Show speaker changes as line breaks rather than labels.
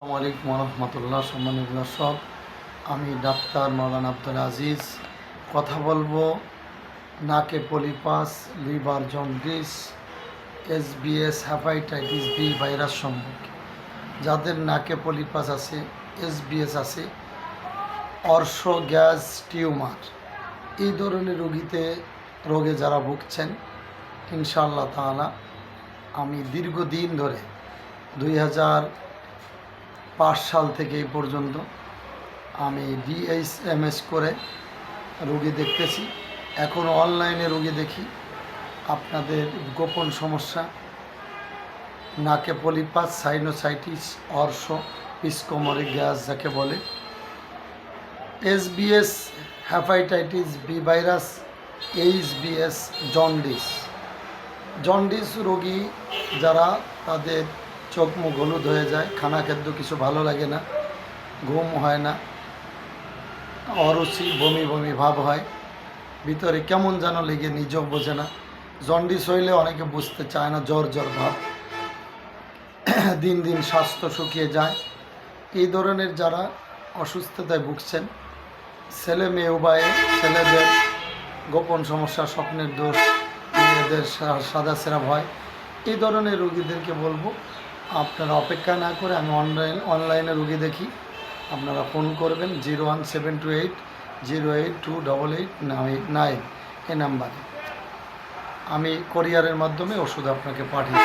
আসসালামু আলাইকুম রহমতুল্লাহ। সম্মানিত দর্শক, আমি ডাক্তার মাওলানা আব্দুল আজিজ কথা বলবো নাকে polyps, liver jaundice, SBS hepatitis B virus সম্পর্কে। যাদের নাকে পলিপাস আছে, এসবিএস আছে, অর্শ গ্যাস টিউমার, এই ধরনের রোগে যারা ভুগছেন, ইনশাআল্লাহ তাআলা আমি দীর্ঘদিন ধরে 2005 সাল থেকে এই পর্যন্ত আমি ডিএইচএমএস করে রোগী দেখতেছি। এখনও অনলাইনে রোগী দেখি। আপনাদের গোপন সমস্যা নাকে পলিপাস, সাইনোসাইটিস, অর্শ, পিসকোমরে গ্যাস যাকে বলে, SBS hepatitis B virus, HBS, jaundice রোগী যারা, তাদের চোখ মুখ হলুদ হয়ে যায়, খানা খাদ্য কিছু ভালো লাগে না, ঘুম হয় না, অরুচি, বমি বমি ভাব হয়, ভিতরে কেমন যেন লেগে নিজেও বোঝে না। জন্ডিস হইলে অনেকে বুঝতে চায় না, জ্বর ভাব, দিন দিন স্বাস্থ্য শুকিয়ে যায়। এই ধরনের যারা অসুস্থতায় ভুগছেন, ছেলে মেয়ে উভয়ে, ছেলেদের গোপন সমস্যা, স্বপ্নের দোষ, মেয়েদের সাদা সেরা ভয়, এই ধরনের রোগীদেরকে বলবো আপনারা অপেক্ষা না করে, আমি অনলাইনে রোগী দেখি, আপনারা ফোন করবেন 01728 082889 এই নাম্বারে। আমি কোরিয়ারের মাধ্যমে ওষুধ আপনাকে পাঠিয়ে